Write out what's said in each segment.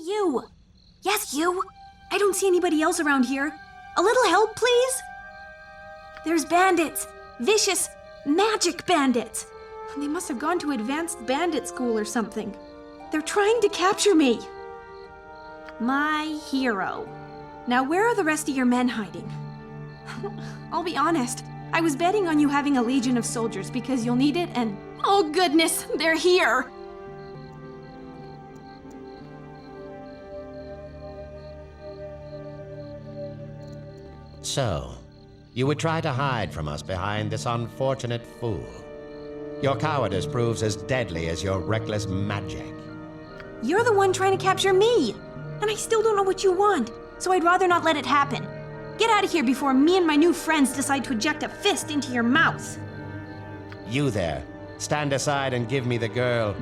you. Yes, you. I don't see anybody else around here. A little help, please? There's bandits. Vicious, magic bandits. They must have gone to advanced bandit school or something. They're trying to capture me. My hero. Now where are the rest of your men hiding? I'll be honest. I was betting on you having a legion of soldiers because you'll need it and... Oh goodness, they're here! So, you would try to hide from us behind this unfortunate fool. Your cowardice proves as deadly as your reckless magic. You're the one trying to capture me! And I still don't know what you want, so I'd rather not let it happen. Get out of here before me and my new friends decide to eject a fist into your mouth. You there, stand aside and give me the girl.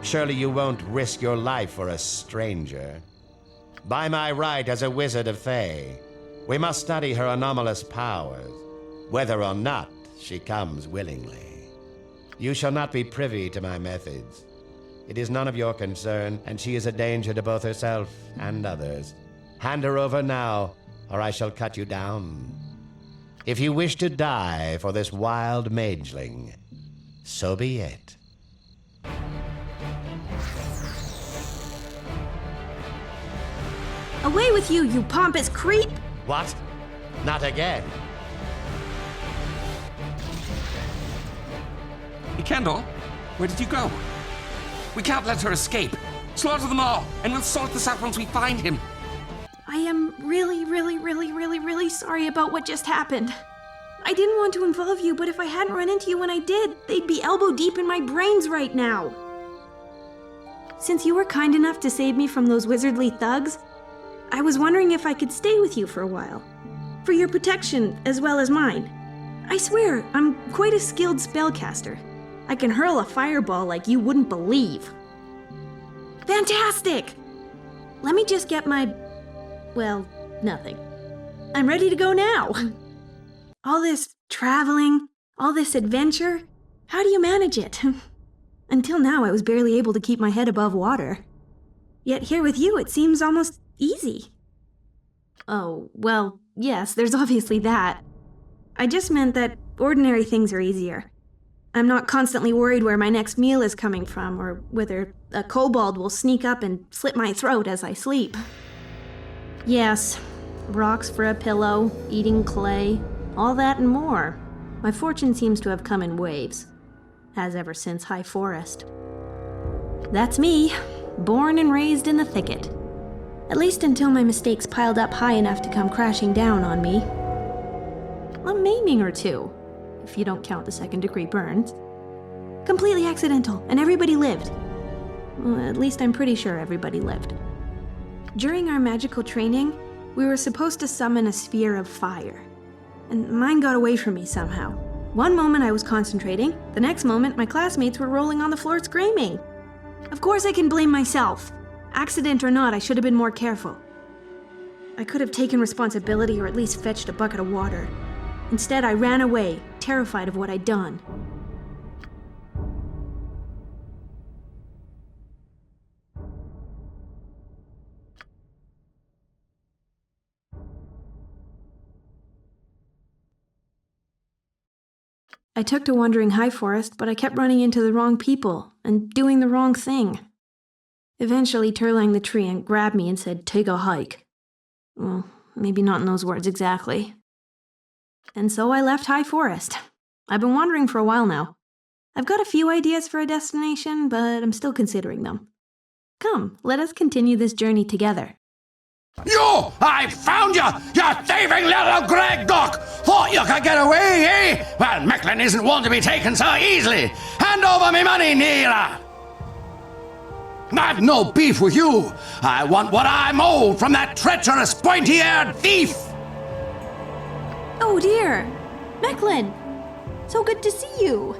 Surely you won't risk your life for a stranger. By my right as a wizard of Thay, we must study her anomalous powers, whether or not she comes willingly. You shall not be privy to my methods. It is none of your concern, and she is a danger to both herself and others. Hand her over now, or I shall cut you down. If you wish to die for this wild mageling, so be it. Away with you, you pompous creep! What? Not again. Kendall, where did you go? We can't let her escape. Slaughter them all, and we'll sort this out once we find him. I am really sorry about what just happened. I didn't want to involve you, but if I hadn't run into you when I did, they'd be elbow deep in my brains right now. Since you were kind enough to save me from those wizardly thugs, I was wondering if I could stay with you for a while. For your protection, as well as mine. I swear, I'm quite a skilled spellcaster. I can hurl a fireball like you wouldn't believe. Fantastic! Let me just get my... well, nothing. I'm ready to go now. All this traveling, all this adventure, how do you manage it? Until now, I was barely able to keep my head above water. Yet here with you, it seems almost easy. Oh, well, yes, there's obviously that. I just meant that ordinary things are easier. I'm not constantly worried where my next meal is coming from, or whether a kobold will sneak up and slit my throat as I sleep. Yes, rocks for a pillow, eating clay, all that and more. My fortune seems to have come in waves. Has ever since High Forest. That's me, born and raised in the thicket. At least until my mistakes piled up high enough to come crashing down on me. A maiming or two, if you don't count the second-degree burns. Completely accidental, and everybody lived. Well, at least I'm pretty sure everybody lived. During our magical training, we were supposed to summon a sphere of fire. And mine got away from me somehow. One moment I was concentrating, the next moment my classmates were rolling on the floor screaming. Of course I can blame myself. Accident or not, I should have been more careful. I could have taken responsibility or at least fetched a bucket of water. Instead, I ran away, terrified of what I'd done. I took to wandering High Forest, but I kept running into the wrong people and doing the wrong thing. Eventually, Turlang the Tree grabbed me and said, "Take a hike." Well, maybe not in those words exactly. And so I left High Forest. I've been wandering for a while now. I've got a few ideas for a destination, but I'm still considering them. Come, let us continue this journey together. You! I found you! You thieving little Greg Duck! Thought you could get away, eh? Well, Mechlin isn't one to be taken so easily. Hand over me money, Neera! I've no beef with you. I want what I'm owed from that treacherous, pointy-eared thief! Oh dear! Mechlin! So good to see you!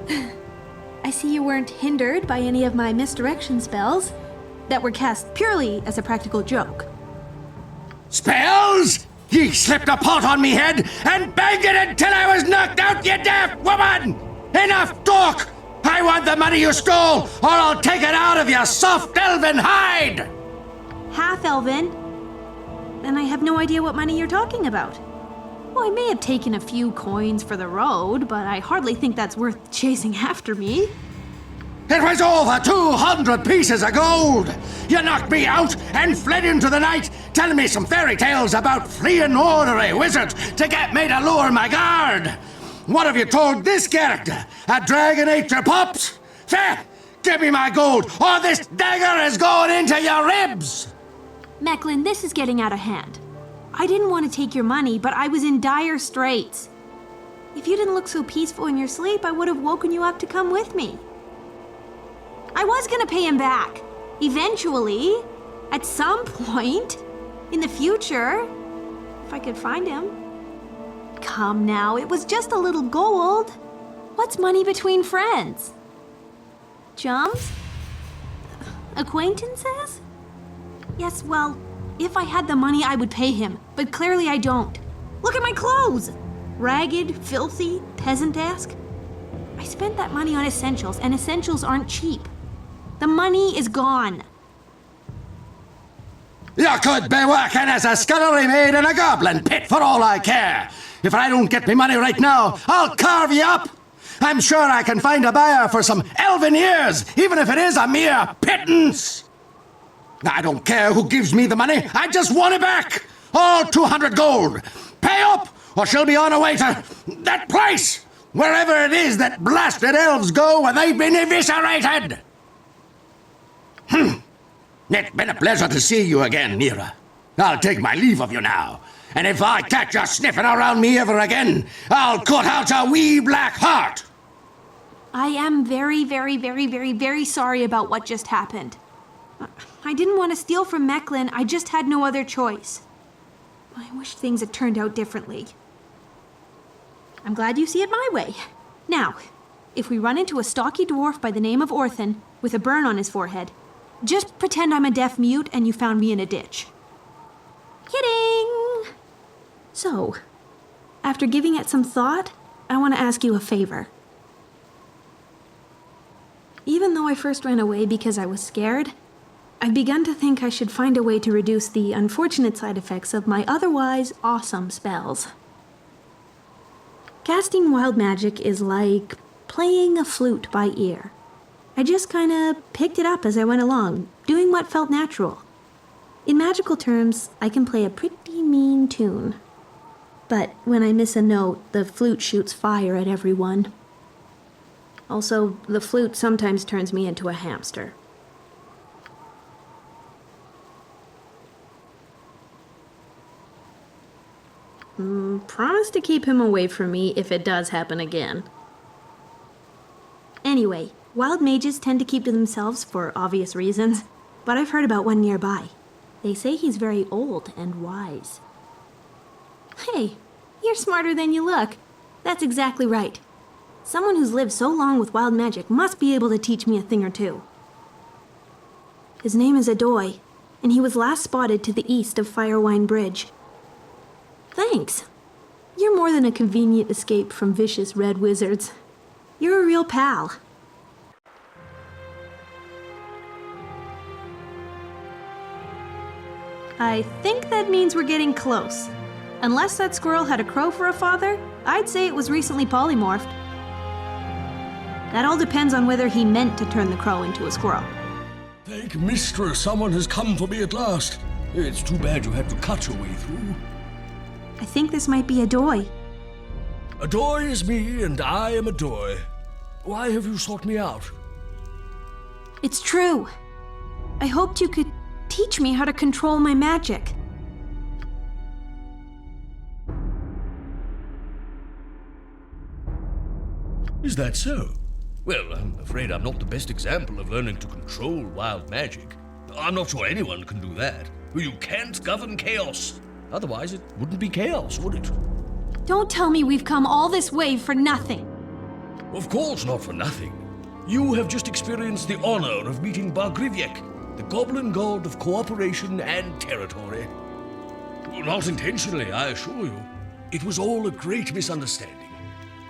I see you weren't hindered by any of my misdirection spells that were cast purely as a practical joke. Spells? Ye slipped a pot on me head and banged it until I was knocked out, you daft woman! Enough talk! I want the money you stole, or I'll take it out of your soft elven hide! half elven, and I have no idea what money you're talking about. Well, I may have taken a few coins for the road, but I hardly think that's worth chasing after me. It was over 200 pieces of gold! You knocked me out and fled into the night, telling me some fairy tales about fleeing ordinary wizards to get me to lure my guard! What have you told this character? A dragon ate your pups? Fair! Give me my gold, or this dagger is going into your ribs! Mechlin, this is getting out of hand. I didn't want to take your money, but I was in dire straits. If you didn't look so peaceful in your sleep, I would have woken you up to come with me. I was gonna pay him back. Eventually. At some point. In the future. If I could find him. Come now, it was just a little gold. What's money between friends? Chums? Acquaintances? Yes, well, if I had the money, I would pay him, but clearly I don't. Look at my clothes! Ragged, filthy, peasant-esque. I spent that money on essentials, and essentials aren't cheap. The money is gone. You could be working as a scullery maid in a goblin pit for all I care. If I don't get me money right now, I'll carve you up. I'm sure I can find a buyer for some elven ears, even if it is a mere pittance. I don't care who gives me the money, I just want it back. All 200 gold. Pay up, or she'll be on her way to that place, wherever it is that blasted elves go when they've been eviscerated. It's been a pleasure to see you again, Neera. I'll take my leave of you now. And if I catch you sniffing around me ever again, I'll cut out a wee black heart. I am very, very, very, very, very sorry about what just happened. I didn't want to steal from Mechlin, I just had no other choice. I wish things had turned out differently. I'm glad you see it my way. Now, if we run into a stocky dwarf by the name of Orthan, with a burn on his forehead, just pretend I'm a deaf mute and you found me in a ditch. Kidding! So, after giving it some thought, I want to ask you a favor. Even though I first ran away because I was scared, I've begun to think I should find a way to reduce the unfortunate side effects of my otherwise awesome spells. Casting wild magic is like playing a flute by ear. I just kinda picked it up as I went along, doing what felt natural. In magical terms, I can play a pretty mean tune. But when I miss a note, the flute shoots fire at everyone. Also, the flute sometimes turns me into a hamster. Promise to keep him away from me if it does happen again. Anyway, wild mages tend to keep to themselves for obvious reasons, but I've heard about one nearby. They say he's very old and wise. Hey, you're smarter than you look. That's exactly right. Someone who's lived so long with wild magic must be able to teach me a thing or two. His name is Adoy, and he was last spotted to the east of Firewine Bridge. Thanks. You're more than a convenient escape from vicious red wizards. You're a real pal. I think that means we're getting close. Unless that squirrel had a crow for a father, I'd say it was recently polymorphed. That all depends on whether he meant to turn the crow into a squirrel. Thank mistress, someone has come for me at last. It's too bad you had to cut your way through. I think this might be Adoy. Adoy is me, and I am Adoy. Why have you sought me out? It's true. I hoped you could teach me how to control my magic. Is that so? Well, I'm afraid I'm not the best example of learning to control wild magic. I'm not sure anyone can do that. You can't govern chaos. Otherwise, it wouldn't be chaos, would it? Don't tell me we've come all this way for nothing. Of course not for nothing. You have just experienced the honor of meeting Bargrivyek, the goblin god of cooperation and territory. Not intentionally, I assure you. It was all a great misunderstanding.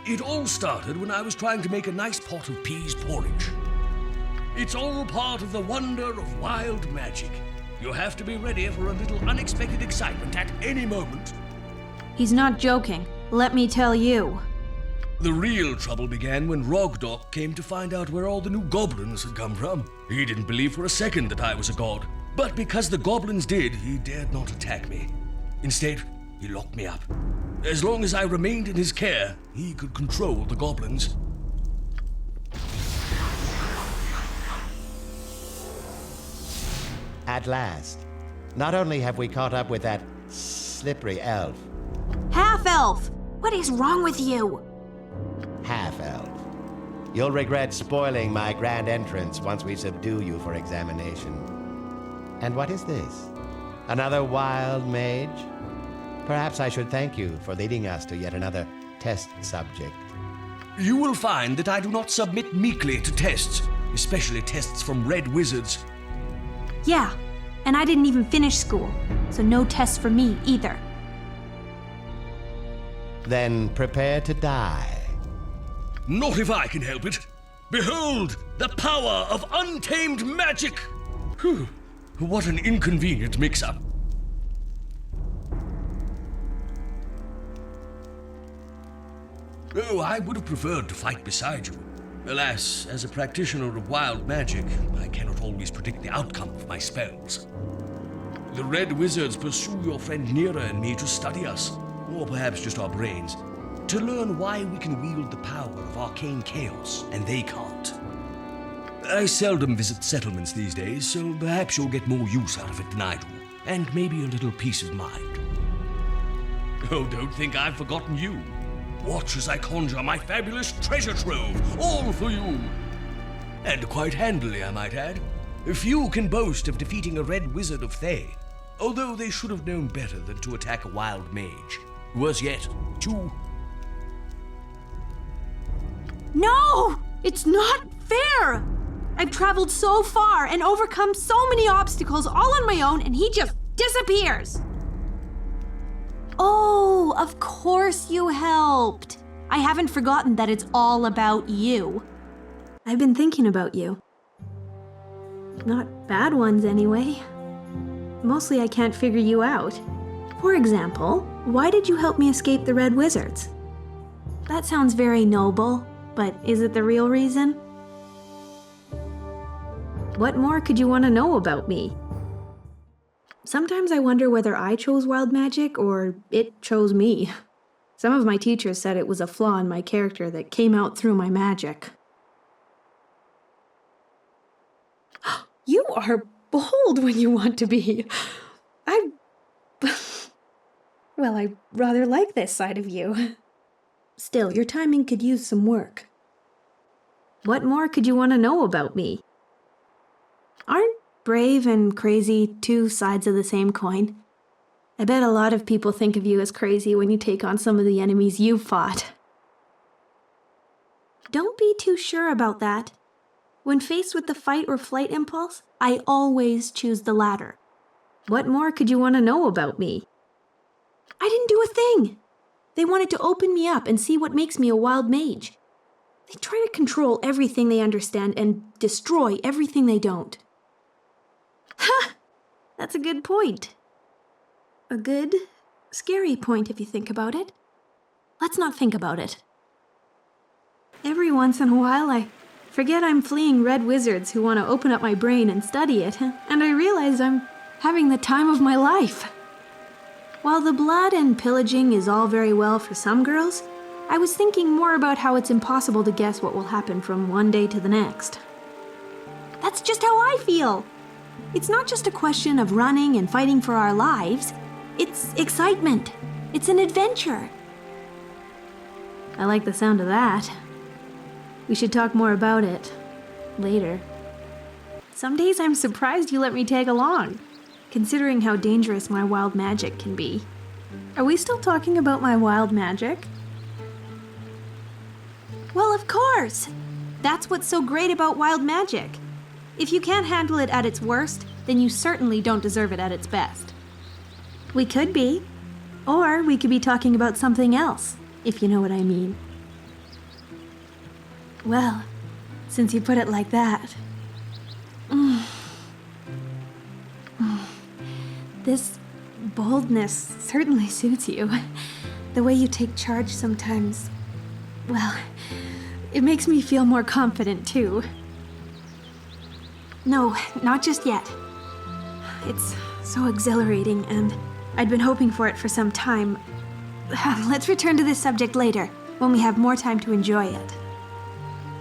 It all started when I was trying to make a nice pot of peas porridge. It's all part of the wonder of wild magic. You have to be ready for a little unexpected excitement at any moment. He's not joking, let me tell you. The real trouble began when Rogdoc came to find out where all the new goblins had come from. He didn't believe for a second that I was a god, but because the goblins did, he dared not attack me. Instead, he locked me up. As long as I remained in his care, he could control the goblins. At last. Not only have we caught up with that slippery elf, Half-elf! What is wrong with you? half-elf. You'll regret spoiling my grand entrance once we subdue you for examination. And what is this? Another wild mage? Perhaps I should thank you for leading us to yet another test subject. You will find that I do not submit meekly to tests, especially tests from red wizards. Yeah, and I didn't even finish school, so no tests for me either. Then prepare to die. Not if I can help it. Behold, the power of untamed magic! Whew, what an inconvenient mix-up. Oh, I would have preferred to fight beside you. Alas, as a practitioner of wild magic, I cannot always predict the outcome of my spells. The Red Wizards pursue your friend Neera and me to study us, or perhaps just our brains, to learn why we can wield the power of arcane chaos, and they can't. I seldom visit settlements these days, so perhaps you'll get more use out of it than I do, and maybe a little peace of mind. Oh, don't think I've forgotten you. Watch as I conjure my fabulous treasure trove, all for you. And quite handily, I might add. Few can boast of defeating a red wizard of Thay, although they should have known better than to attack a wild mage. Worse yet, to... No! It's not fair! I've traveled so far and overcome so many obstacles all on my own, and he just disappears! Oh, of course you helped. I haven't forgotten that it's all about you. I've been thinking about you. Not bad ones, anyway. Mostly I can't figure you out. For example, why did you help me escape the Red Wizards? That sounds very noble, but is it the real reason? What more could you want to know about me? Sometimes I wonder whether I chose wild magic or it chose me. Some of my teachers said it was a flaw in my character that came out through my magic. You are bold when you want to be. Well, I rather like this side of you. Still, your timing could use some work. What more could you want to know about me? Aren't brave and crazy two sides of the same coin? I bet a lot of people think of you as crazy when you take on some of the enemies you've fought. Don't be too sure about that. When faced with the fight or flight impulse, I always choose the latter. What more could you want to know about me? I didn't do a thing. They wanted to open me up and see what makes me a wild mage. They try to control everything they understand and destroy everything they don't. Ha! That's a good point. A good, scary point if you think about it. Let's not think about it. Every once in a while, I forget I'm fleeing red wizards who want to open up my brain and study it, and I realize I'm having the time of my life. While the blood and pillaging is all very well for some girls, I was thinking more about how it's impossible to guess what will happen from one day to the next. That's just how I feel. It's not just a question of running and fighting for our lives. It's excitement. It's an adventure. I like the sound of that. We should talk more about it later. Some days I'm surprised you let me tag along, considering how dangerous my wild magic can be. Are we still talking about my wild magic? Well, of course! That's what's so great about wild magic. If you can't handle it at its worst, then you certainly don't deserve it at its best. We could be. Or we could be talking about something else, if you know what I mean. Well, since you put it like that. This boldness certainly suits you. The way you take charge sometimes, well, it makes me feel more confident too. No, not just yet. It's so exhilarating, and I'd been hoping for it for some time. Let's return to this subject later, when we have more time to enjoy it.